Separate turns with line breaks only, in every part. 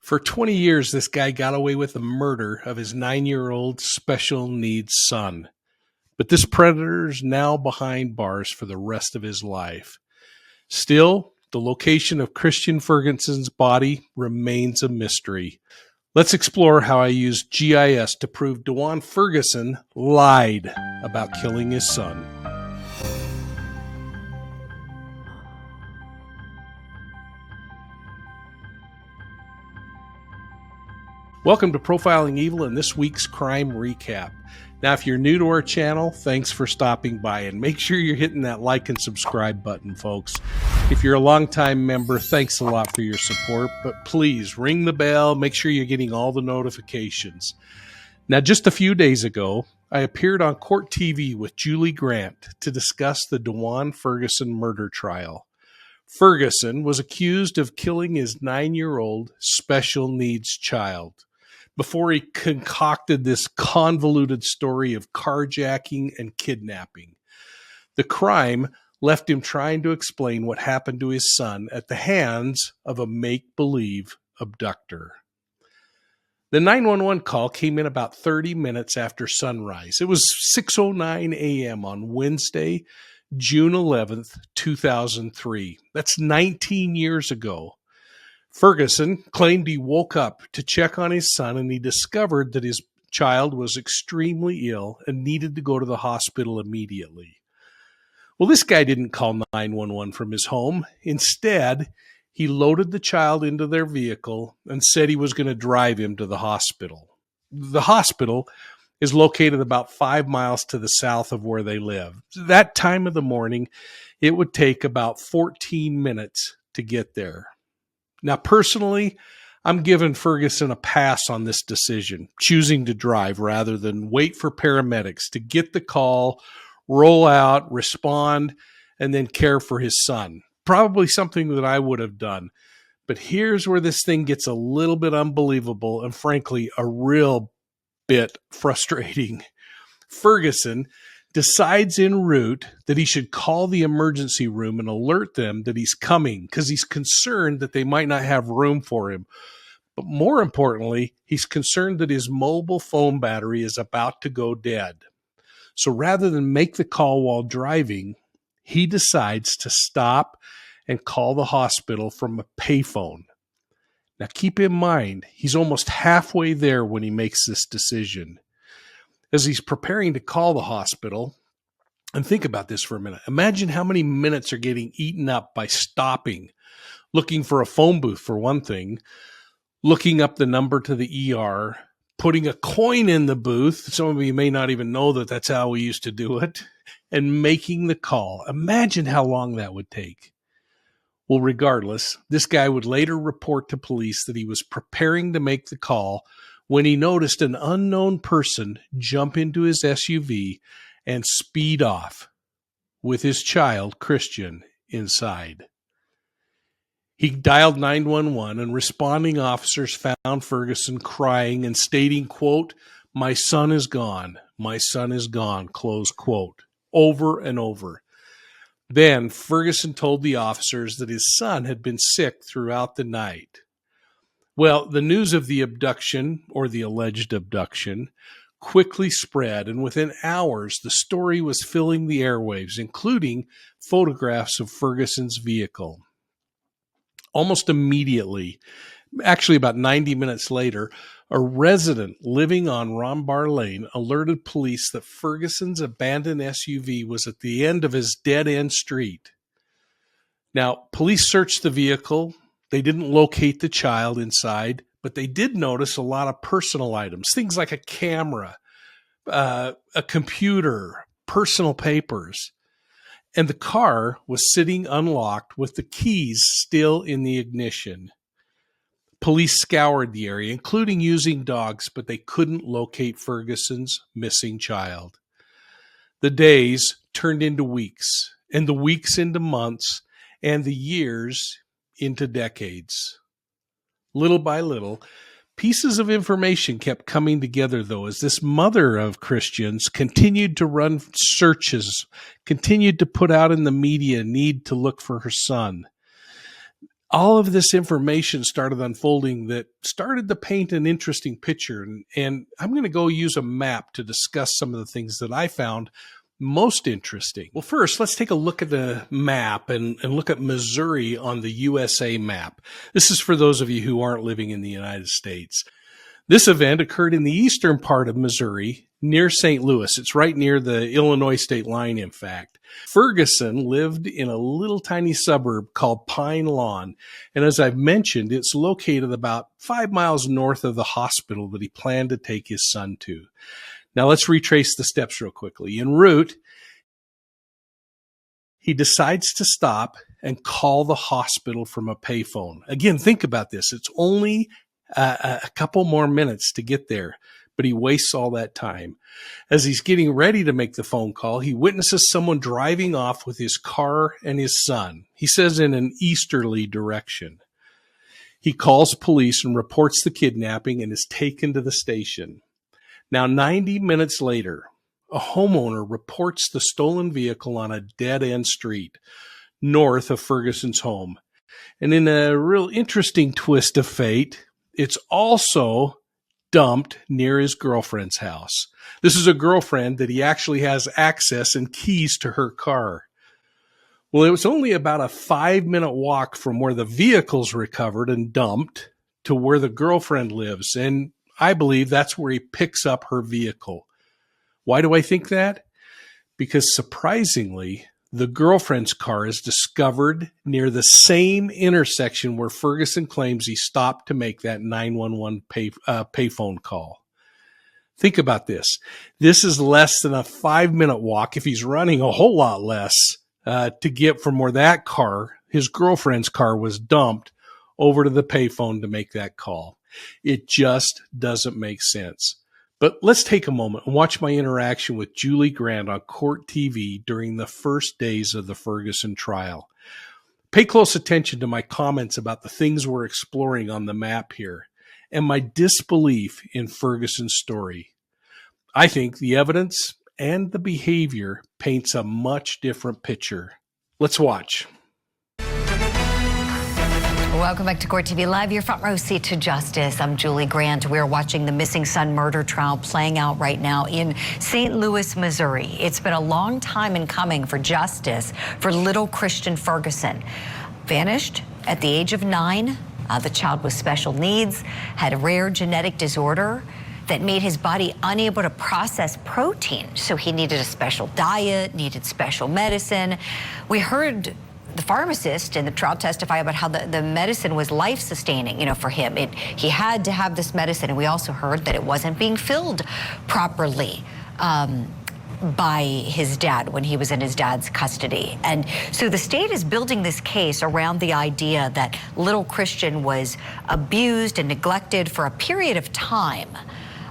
For 20 years, this guy got away with the murder of his 9-year-old special needs son. But this predator's now behind bars for the rest of his life. Still, the location of Christian Ferguson's body remains a mystery. Let's explore how I used GIS to prove DeJuan Ferguson lied about killing his son. Welcome to Profiling Evil and this week's Crime Recap. Now, if you're new to our channel, thanks for stopping by, and make sure you're hitting that like and subscribe button, folks. If you're a longtime member, thanks a lot for your support, but please ring the bell, make sure you're getting all the notifications. Now, just a few days ago, I appeared on Court TV with Julie Grant to discuss the DeJuan Ferguson murder trial. Ferguson was accused of killing his 9-year-old special needs child before he concocted this convoluted story of carjacking and kidnapping. The crime left him trying to explain what happened to his son at the hands of a make-believe abductor. The 911 call came in about 30 minutes after sunrise. It was 6:09 a.m. on Wednesday, June 11th, 2003. That's 19 years ago. Ferguson claimed he woke up to check on his son and he discovered that his child was extremely ill and needed to go to the hospital immediately. Well, this guy didn't call 911 from his home. Instead, he loaded the child into their vehicle and said he was going to drive him to the hospital. The hospital is located about 5 miles to the south of where they live. That time of the morning, it would take about 14 minutes to get there. Now, personally, I'm giving Ferguson a pass on this decision, choosing to drive rather than wait for paramedics to get the call, roll out, respond, and then care for his son. Probably something that I would have done. But here's where this thing gets a little bit unbelievable and, frankly, a real bit frustrating. Ferguson decides en route that he should call the emergency room and alert them that he's coming because he's concerned that they might not have room for him. But more importantly, he's concerned that his mobile phone battery is about to go dead. So rather than make the call while driving, he decides to stop and call the hospital from a payphone. Now keep in mind, he's almost halfway there when he makes this decision. As he's preparing to call the hospital, and think about this for a minute. Imagine how many minutes are getting eaten up by stopping, looking for a phone booth for one thing, looking up the number to the ER, putting a coin in the booth. Some of you may not even know that that's how we used to do it, and making the call. Imagine how long that would take. Well, regardless, this guy would later report to police that he was preparing to make the call when he noticed an unknown person jump into his SUV and speed off with his child, Christian, inside. He dialed 911 and responding officers found Ferguson crying and stating, quote, "My son is gone. My son is gone," close quote, over and over. Then Ferguson told the officers that his son had been sick throughout the night. Well, the news of the abduction, or the alleged abduction, quickly spread, and within hours, the story was filling the airwaves, including photographs of Ferguson's vehicle. Almost immediately, actually about 90 minutes later, a resident living on Rombar Lane alerted police that Ferguson's abandoned SUV was at the end of his dead-end street. Now, police searched the vehicle. They didn't locate the child inside, but they did notice a lot of personal items, things like a camera, a computer, personal papers. And the car was sitting unlocked with the keys still in the ignition. Police scoured the area, including using dogs, but they couldn't locate Ferguson's missing child. The days turned into weeks, and the weeks into months, and the years into decades. Little by little, pieces of information kept coming together, though, as this mother of Christians continued to run searches, continued to put out in the media a need to look for her son. All of this information started unfolding that started to paint an interesting picture. And I'm going to go use a map to discuss some of the things that I found most interesting. Well, first, let's take a look at the map and look at Missouri on the USA map. This is for those of you who aren't living in the United States. This event occurred in the eastern part of Missouri near St. Louis. It's right near the Illinois state line, in fact. Ferguson lived in a little tiny suburb called Pine Lawn. And as I've mentioned, it's located about 5 miles north of the hospital that he planned to take his son to. Now let's retrace the steps real quickly. En route, he decides to stop and call the hospital from a payphone. Again, think about this. It's only a couple more minutes to get there, but he wastes all that time. As he's getting ready to make the phone call, he witnesses someone driving off with his car and his son. He says in an easterly direction. He calls police and reports the kidnapping and is taken to the station. Now, 90 minutes later, a homeowner reports the stolen vehicle on a dead-end street north of Ferguson's home. And in a real interesting twist of fate, it's also dumped near his girlfriend's house. This is a girlfriend that he actually has access and keys to her car. Well, it was only about a 5-minute walk from where the vehicle's recovered and dumped to where the girlfriend lives. And I believe that's where he picks up her vehicle. Why do I think that? Because surprisingly, the girlfriend's car is discovered near the same intersection where Ferguson claims he stopped to make that 911 payphone call. Think about this. This is less than a 5-minute walk, if he's running a whole lot less, to get from where that car, his girlfriend's car, was dumped over to the payphone to make that call. It just doesn't make sense. But let's take a moment and watch my interaction with Julie Grant on Court TV during the first days of the Ferguson trial. Pay close attention to my comments about the things we're exploring on the map here and my disbelief in Ferguson's story. I think the evidence and the behavior paints a much different picture. Let's watch.
Welcome back to Court TV Live, your front row seat to justice. I'm Julie Grant. We're watching the missing son murder trial playing out right now in St. Louis, Missouri. It's been a long time in coming for justice for little Christian Ferguson. Vanished at the age of 9. The child with special needs had a rare genetic disorder that made his body unable to process protein. So he needed a special diet, needed special medicine. We heard the pharmacist in the trial testify about how the medicine was life-sustaining, for him. He had to have this medicine, and we also heard that it wasn't being filled properly by his dad when he was in his dad's custody. And so the state is building this case around the idea that little Christian was abused and neglected for a period of time.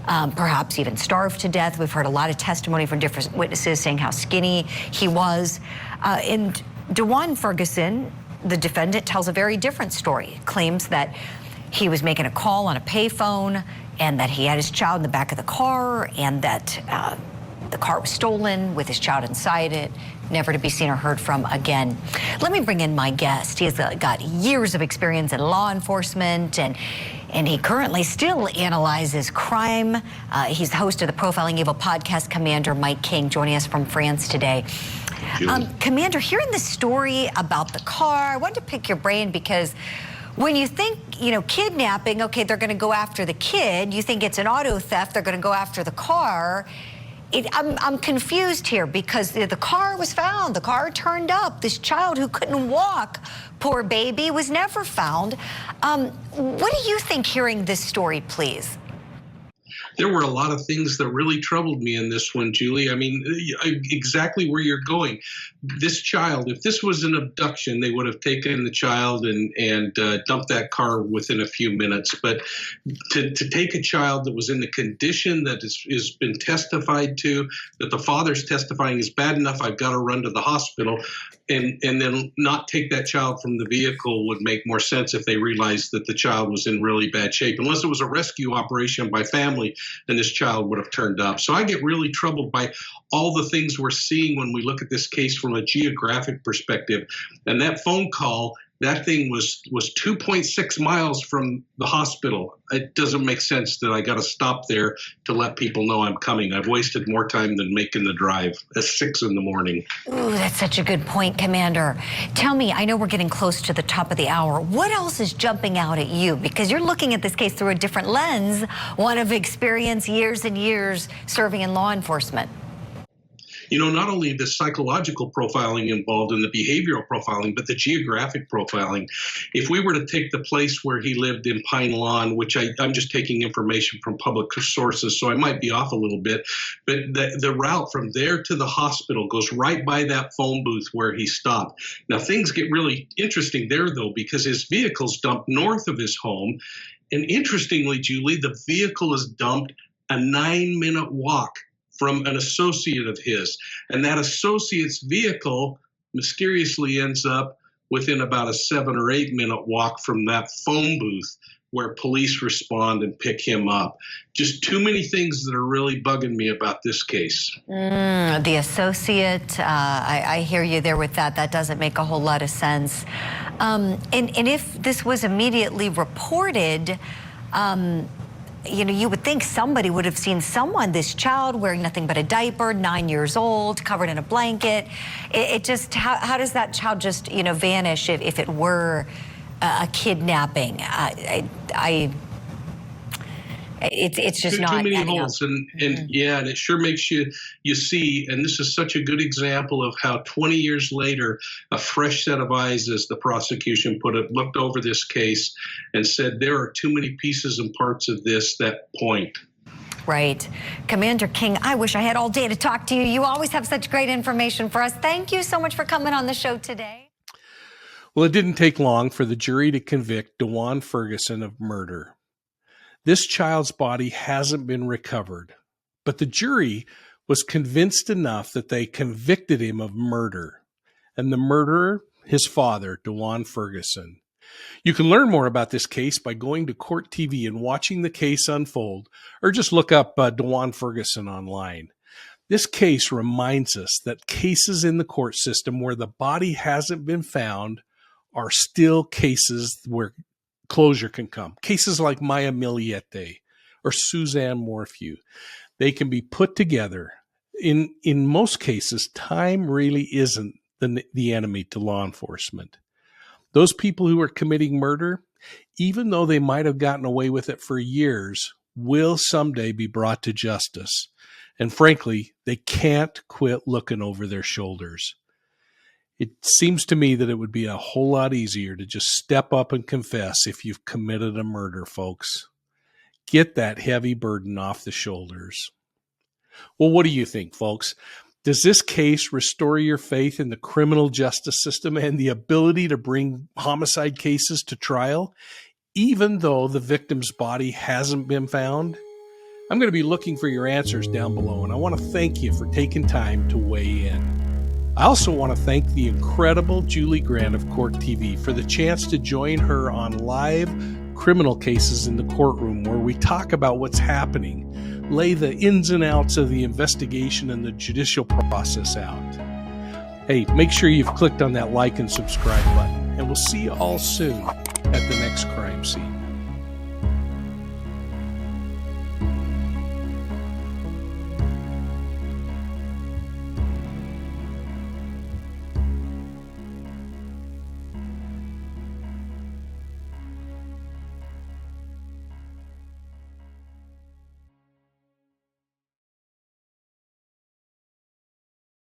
Perhaps even starved to death. We've heard a lot of testimony from different witnesses saying how skinny he was. And DeJuan Ferguson, the defendant, tells a very different story. Claims that he was making a call on a payphone and that he had his child in the back of the car and that the car was stolen with his child inside it, never to be seen or heard from again. Let me bring in my guest. He has got years of experience in law enforcement and he currently still analyzes crime. He's the host of the Profiling Evil podcast, Commander Mike King, joining us from France today. Commander, hearing the story about the car, I wanted to pick your brain because when you think, kidnapping, okay, they're going to go after the kid. You think it's an auto theft, they're going to go after the car. I'm confused here because the car was found, the car turned up. This child who couldn't walk, poor baby, was never found. What do you think hearing this story, please?
There were a lot of things that really troubled me in this one, Julie. I mean, exactly where you're going. This child, if this was an abduction, they would have taken the child and dumped that car within a few minutes. But to take a child that was in the condition that has been testified to, that the father's testifying is bad enough, I've got to run to the hospital, and then not take that child from the vehicle would make more sense if they realized that the child was in really bad shape. Unless it was a rescue operation by family, then this child would have turned up. So I get really troubled by all the things we're seeing when we look at this case from a geographic perspective. And that phone call That thing was 2.6 miles from the hospital. It doesn't make sense that I got to stop there to let people know I'm coming. I've wasted more time than making the drive at 6 in the morning.
Ooh, that's such a good point, Commander. Tell me, I know we're getting close to the top of the hour. What else is jumping out at you? Because you're looking at this case through a different lens, one of experience, years and years serving in law enforcement.
You know, not only the psychological profiling involved in the behavioral profiling, but the geographic profiling. If we were to take the place where he lived in Pine Lawn, which I'm just taking information from public sources, so I might be off a little bit, but the route from there to the hospital goes right by that phone booth where he stopped. Now, things get really interesting there, though, because his vehicle's dumped north of his home. And interestingly, Julie, the vehicle is dumped a 9-minute walk from an associate of his. And that associate's vehicle mysteriously ends up within about a 7 or 8 minute walk from that phone booth where police respond and pick him up. Just too many things that are really bugging me about this case.
The associate, I hear you there with that. That doesn't make a whole lot of sense. And if this was immediately reported, you know, you would think somebody would have seen someone, this child wearing nothing but a diaper, 9 years old, covered in a blanket. It just, how does that child just, you know, vanish if it were a kidnapping? It's just not
too many holes, and yeah, and it sure makes you see. And this is such a good example of how 20 years later, a fresh set of eyes, as the prosecution put it, looked over this case and said there are too many pieces and parts of this that point.
Right. Commander King, I wish I had all day to talk to you. You always have such great information for us. Thank you so much for coming on the show today.
Well, it didn't take long for the jury to convict DeJuan Ferguson of murder. This child's body hasn't been recovered, but the jury was convinced enough that they convicted him of murder. And the murderer, his father, DeJuan Ferguson. You can learn more about this case by going to Court TV and watching the case unfold, or just look up DeJuan Ferguson online. This case reminds us that cases in the court system where the body hasn't been found are still cases where closure can come. Cases like Maya Miliete or Suzanne Morphew, they can be put together. In most cases, time really isn't the enemy to law enforcement. Those people who are committing murder, even though they might have gotten away with it for years, will someday be brought to justice. And frankly, they can't quit looking over their shoulders. It seems to me that it would be a whole lot easier to just step up and confess if you've committed a murder, folks. Get that heavy burden off the shoulders. Well, what do you think, folks? Does this case restore your faith in the criminal justice system and the ability to bring homicide cases to trial, even though the victim's body hasn't been found? I'm going to be looking for your answers down below, and I want to thank you for taking time to weigh in. I also want to thank the incredible Julie Grant of Court TV for the chance to join her on live criminal cases in the courtroom where we talk about what's happening, lay the ins and outs of the investigation and the judicial process out. Hey, make sure you've clicked on that like and subscribe button, and we'll see you all soon at the next crime scene.